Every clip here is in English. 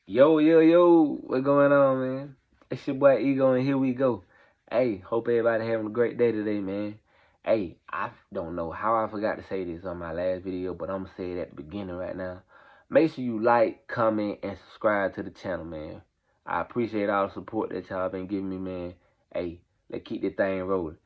Yo, yo, yo, what going on, man? It's your boy Ego, and here we go. Hey, hope everybody having a great day today, man. Hey, I don't know how I forgot to say this on my last video, but I'm gonna say it at the beginning right now. Make sure you like, comment, and subscribe to the channel, man. I appreciate all the support that y'all been giving me, man. Hey, let's keep this thing rolling.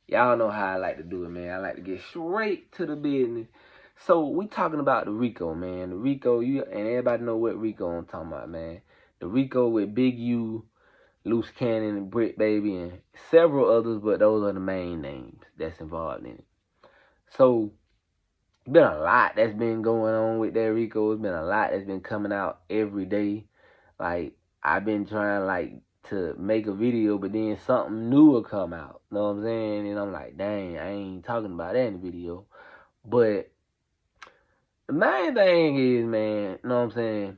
Y'all know how I like to do it, man. I like to get straight to the business. So we talking about the Rico, man. The Rico, and everybody know what Rico I'm talking about, man. The Rico with Big U, Loose Cannon, and Brick Baby, and several others, but those are the main names that's involved in it. So been a lot that's been going on with that Rico. It's been a lot that's been coming out every day. Like I've been trying to make a video, but then something new will come out. Know what I'm saying? And I'm like, dang, I ain't talking about that in the video. But the main thing is, man, know what I'm saying?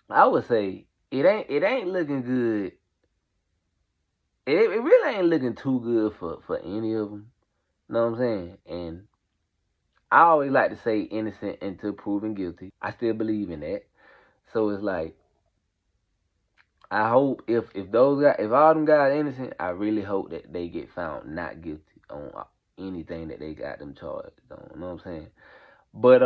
I would say it ain't looking good. It really ain't looking too good for any of them. Know what I'm saying? And I always like to say innocent until proven guilty. I still believe in that. So it's like, I hope if those guys, if all them guys are innocent, I really hope that they get found not guilty on anything that they got them charged on. You know what I'm saying? But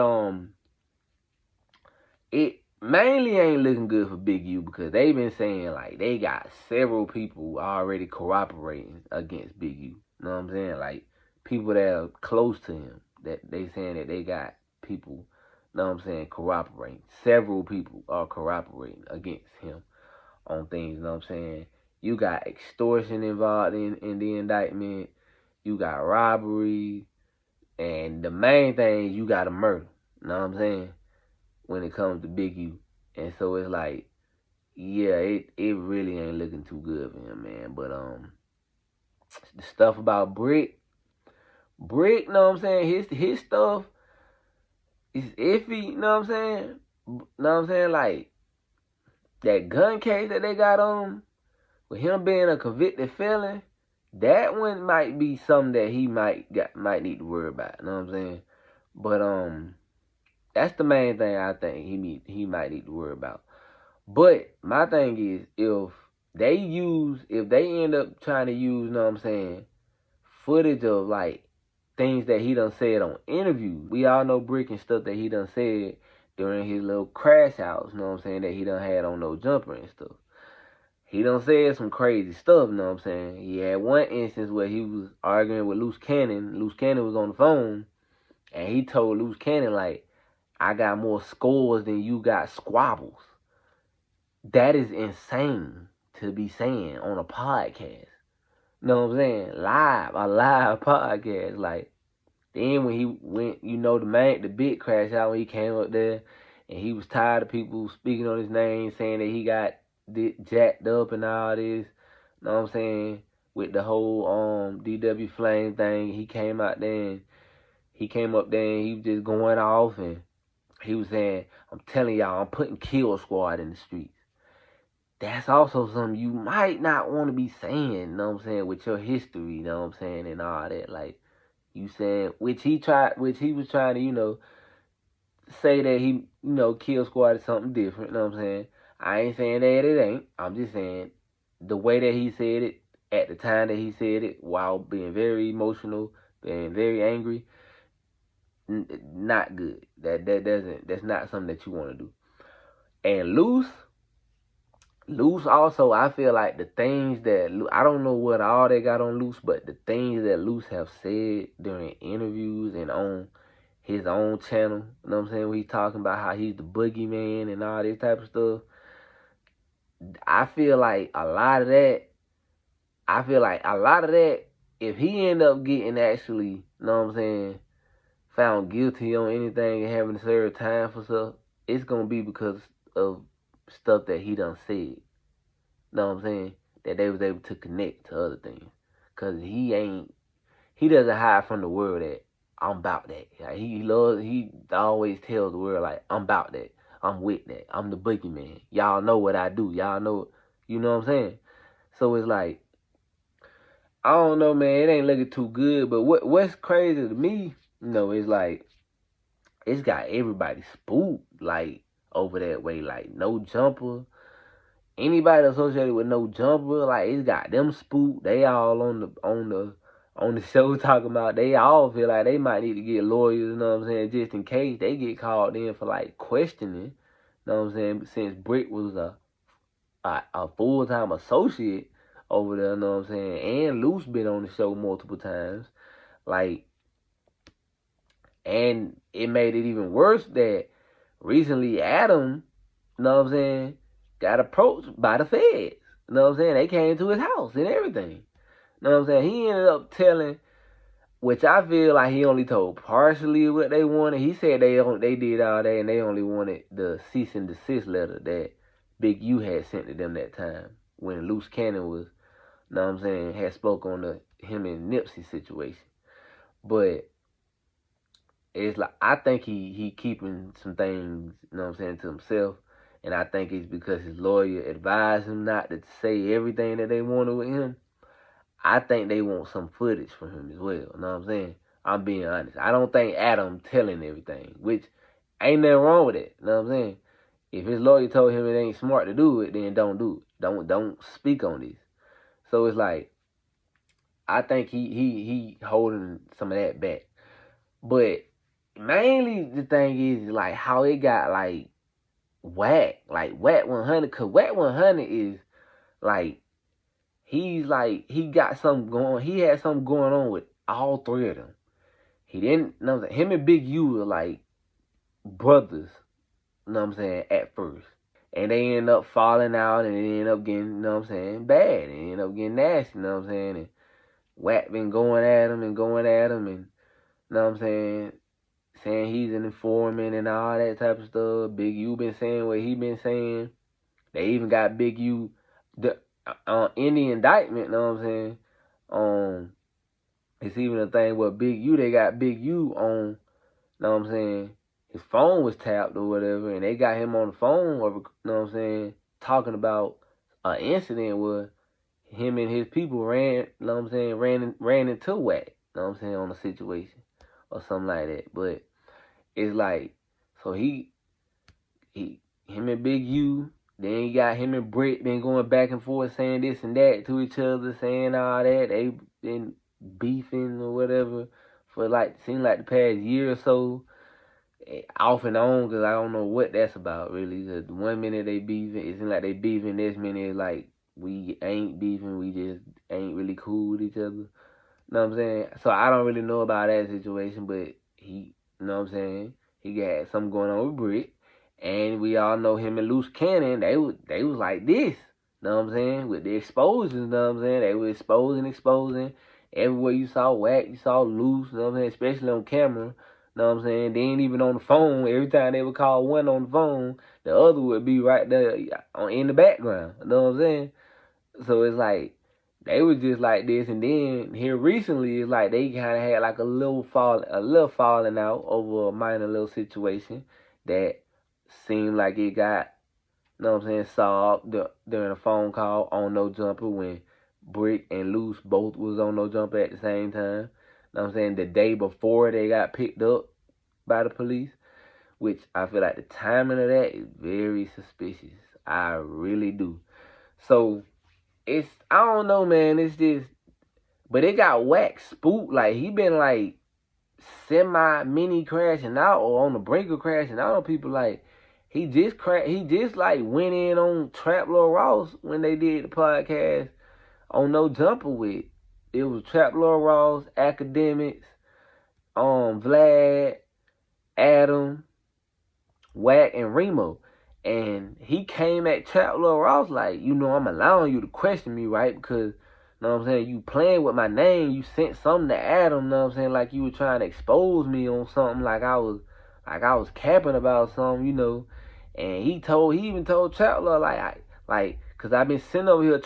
it mainly ain't looking good for Big U because they've been saying like they got several people already cooperating against Big U. You know what I'm saying? Like people that are close to him, that they saying that they got people, you know what I'm saying, cooperating. Several people are cooperating against him on things, you know what I'm saying? You got extortion involved in the indictment. You got robbery. And the main thing is you got a murder. You know what I'm saying? When it comes to Big U. And so it's like, yeah, it really ain't looking too good for him, man. But the stuff about Brick, you know what I'm saying? His stuff is iffy, you know what I'm saying? You know what I'm saying? Like that gun case that they got on, with him being a convicted felon, that one might be something that he might need to worry about. You know what I'm saying? But that's the main thing I think he might need to worry about. But my thing is, if they end up trying to use, you know what I'm saying, footage of like things that he done said on interviews. We all know Brick and stuff that he done said during his little crash outs, you know what I'm saying, that he done had on no jumper and stuff. He done said some crazy stuff, you know what I'm saying? He had one instance where he was arguing with Loose Cannon. Loose Cannon was on the phone, and he told Loose Cannon, like, I got more scores than you got squabbles. That is insane to be saying on a podcast. You know what I'm saying? A live podcast. Like, then when he went, the big crash out when he came up there, and he was tired of people speaking on his name, saying that he got jacked up and all this. You know what I'm saying? With the whole DW Flame thing, he came up there and he was just going off, and he was saying, I'm telling y'all, I'm putting Kill Squad in the streets. That's also something you might not want to be saying, you know what I'm saying, with your history, you know what I'm saying, and all that. Like, you saying, which he was trying to, say that he, Kill Squad is something different, you know what I'm saying? I ain't saying that it ain't. I'm just saying the way that he said it, at the time that he said it, while being very emotional, being very angry, not good. That's not something that you want to do. And Loose also, I feel like the things that, I don't know what all they got on Loose, but the things that Loose have said during interviews and on his own channel, you know what I'm saying, when he's talking about how he's the boogeyman and all this type of stuff, I feel like a lot of that, if he end up getting actually, you know what I'm saying, found guilty on anything and having to serve time for stuff, it's going to be because of stuff that he done said. Know what I'm saying? That they was able to connect to other things. Because he doesn't hide from the world that I'm about that. Like, he always tells the world, like, I'm about that. I'm with that. I'm the boogeyman. Y'all know what I do. Y'all know, you know what I'm saying? So it's like, I don't know, man. It ain't looking too good. But what's crazy to me, is like, it's got everybody spooked. Like, over that way. Like, No Jumper, anybody associated with No Jumper, like, it's got them spooked. They all on the show talking about they all feel like they might need to get lawyers, you know what I'm saying, just in case they get called in for like questioning, you know what I'm saying, since Brick was a full-time associate over there, you know what I'm saying, and Luce been on the show multiple times, like, and it made it even worse that recently Adam, you know what I'm saying, got approached by the feds, you know what I'm saying, they came to his house and everything, you know what I'm saying, he ended up telling, which I feel like he only told partially what they wanted. He said they did all that and they only wanted the cease and desist letter that Big U had sent to them that time when Loose Cannon was, you know what I'm saying, had spoke on the him and Nipsey situation. But it's like, I think he keeping some things, you know what I'm saying, to himself. And I think it's because his lawyer advised him not to say everything that they wanted with him. I think they want some footage from him as well. You know what I'm saying? I'm being honest. I don't think Adam telling everything, which ain't nothing wrong with it. You know what I'm saying? If his lawyer told him it ain't smart to do it, then don't do it. Don't speak on this. So it's like, I think he holding some of that back. But mainly the thing is like how it got like Wack 100, cause Wack 100 is like, he's like, he got something going. He had something going on with all three of them. He didn't, you know what I'm saying? Him and Big U were like brothers, you know what I'm saying, at first. And they end up falling out and they end up getting, you know what I'm saying, bad. They end up getting nasty, you know what I'm saying? And Wack been going at him and you know what I'm saying he's an informant and all that type of stuff. Big U been saying what he been saying. They even got Big U in the indictment, you know what I'm saying? It's even a thing where they got Big U on, you know what I'm saying, his phone was tapped or whatever, and they got him on the phone, or, you know what I'm saying, talking about an incident where him and his people ran, you know what I'm saying, ran into Wack, you know what I'm saying, on a situation or something like that. But it's like, so him and Big U, then you got him and Britt been going back and forth saying this and that to each other, saying all that. They been beefing or whatever for like, seemed like the past year or so, off and on, because I don't know what that's about really. Cause one minute they beefing, it seems like they beefing, this minute like we ain't beefing, we just ain't really cool with each other. You know what I'm saying? So I don't really know about that situation, but he, you know what I'm saying, he got something going on with Britt. And we all know him and Loose Cannon, they was like this, you know what I'm saying, with the exposures, you know what I'm saying, they were exposing, everywhere you saw Wack, you saw Loose, you know what I'm saying, especially on camera, you know what I'm saying, they ain't even on the phone, every time they would call one on the phone, the other would be right there in the background, you know what I'm saying, so it's like, they was just like this, and then here recently, it's like they kind of had like a little falling out over a minor little situation that seemed like it got, you know what I'm saying, solved during a phone call on No Jumper when Brick and Loose both was on No Jumper at the same time. You know what I'm saying, the day before they got picked up by the police, which I feel like the timing of that is very suspicious. I really do. So I don't know, man, it's just, but it got Wack spooked. Like, he been like mini crashing out or on the brink of crashing out on people. Like, he just like went in on Trap Lil Ross when they did the podcast on No Jumper with. It was Trap Lil Ross, Academics, Vlad, Adam, Wack, and Remo. And he came at Trap Lil Ross like, you know, I'm allowing you to question me, right? Because, you know what I'm saying, you playing with my name, you sent something to Adam, you know what I'm saying, like you were trying to expose me on something, like I was capping about something, you know. And he even told Trap Lil, cause I've been sitting over here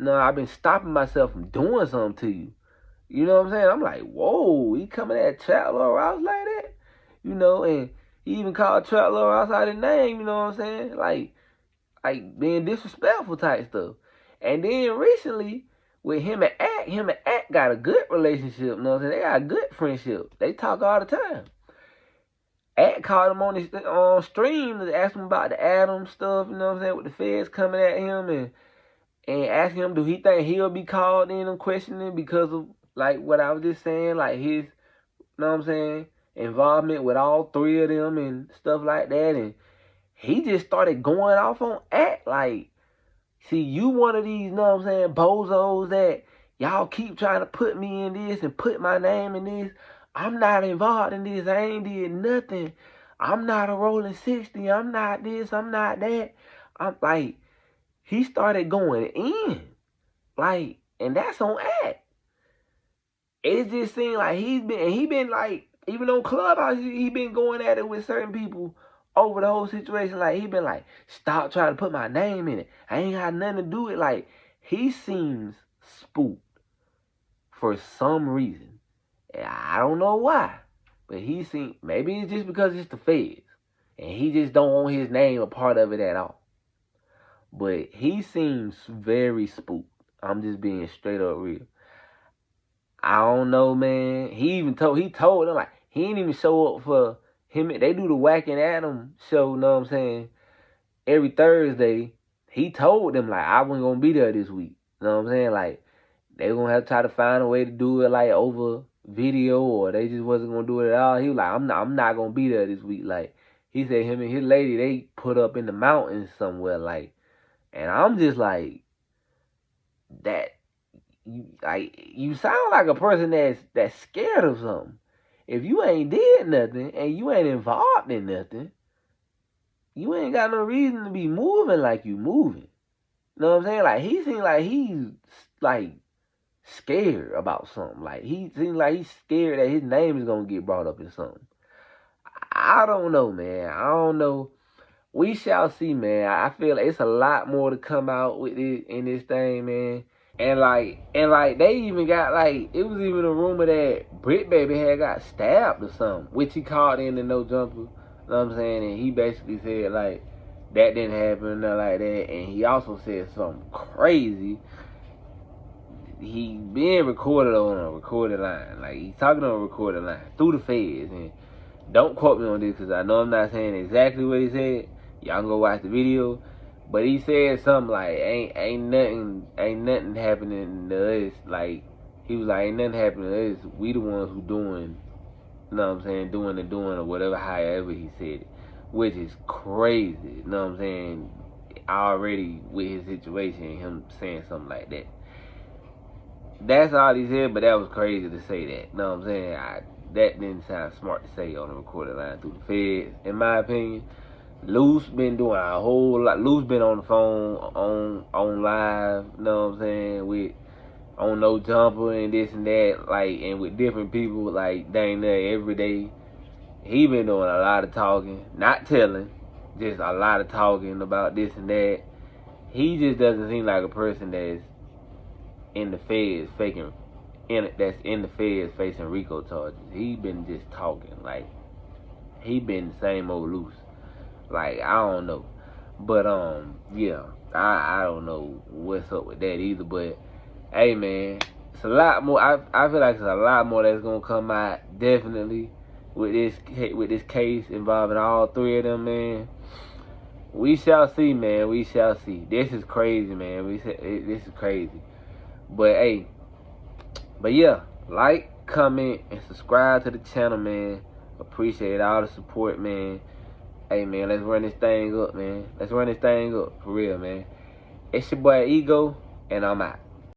I've been stopping myself from doing something to you. You know what I'm saying? I'm like, whoa, he coming at Trap Lil Ross like that? You know, and he even called Trap Lil Ross out his name, you know what I'm saying? Like being disrespectful type stuff. And then recently, with him and Act got a good relationship, you know what I'm saying? They got a good friendship. They talk all the time. At called him on his stream to ask him about the Adam stuff, you know what I'm saying, with the feds coming at him and asking him, do he think he'll be called in and questioning because of, like, what I was just saying, like, his, you know what I'm saying, involvement with all three of them and stuff like that. And he just started going off on Act, like, see, you one of these, you know what I'm saying, bozos that y'all keep trying to put me in this and put my name in this. I'm not involved in this. I ain't did nothing. I'm not a rolling 60. I'm not this. I'm not that. I'm like, he started going in. Like, and that's on Act. It just seemed like he been like, even on Clubhouse, he been going at it with certain people over the whole situation. Like, he been like, stop trying to put my name in it. I ain't got nothing to do with it. Like, he seems spooked for some reason. I don't know why. But he seems, maybe it's just because it's the feds. And he just don't want his name a part of it at all. But he seems very spooked. I'm just being straight up real. I don't know, man. He told them, like, he ain't even show up for him. They do the Wack and Adam show, you know what I'm saying, every Thursday. He told them, like, I wasn't going to be there this week. You know what I'm saying? Like, they were going to have to try to find a way to do it, like, over video, or they just wasn't going to do it at all. He was like, I'm not going to be there this week. Like, he said him and his lady, they put up in the mountains somewhere, like, and I'm just like, that, you sound like a person that's scared of something. If you ain't did nothing and you ain't involved in nothing, you ain't got no reason to be moving like you moving. You know what I'm saying? Like, he seems like he's like scared about something. Like, he seems like he's scared that his name is gonna get brought up in something. I don't know, man. I don't know. We shall see, man. I feel like it's a lot more to come out with it in this thing, man. And like they even got, like, it was even a rumor that Brit Baby had got stabbed or something, which he called in the No Jumper. You know what I'm saying? And he basically said, like, that didn't happen, nothing like that. And he also said something crazy. He being recorded on a recorded line. Like, he's talking on a recorded line through the feds. And don't quote me on this, because I know I'm not saying exactly what he said. Y'all can go watch the video. But he said something like, ain't nothing happening to us. Like, he was like, ain't nothing happening to us. We the ones who doing, you know what I'm saying, doing or whatever, however he said it. Which is crazy, you know what I'm saying, already with his situation, him saying something like that. That's all he said, but that was crazy to say that, you know what I'm saying. That didn't sound smart to say on a recorded line through the feds, in my opinion. Luce been doing a whole lot. Luce been on the phone, on live, you know what I'm saying, with, on No Jumper and this and that, like, and with different people, like, dang near every day. He been doing a lot of talking, not telling, just a lot of talking about this and that. He just doesn't seem like a person that's in the feds that's in the feds facing RICO charges. He been just talking, like, he been the same old Luce. Like, I don't know. But, yeah, I don't know what's up with that either. But, hey, man, it's a lot more. I feel like it's a lot more that's going to come out, definitely, with this case involving all three of them, man. We shall see, man. We shall see. This is crazy, man. This is crazy. But, hey, but, yeah, like, comment, and subscribe to the channel, man. Appreciate all the support, man. Hey, man, let's run this thing up, man. Let's run this thing up, for real, man. It's your boy Ego, and I'm out.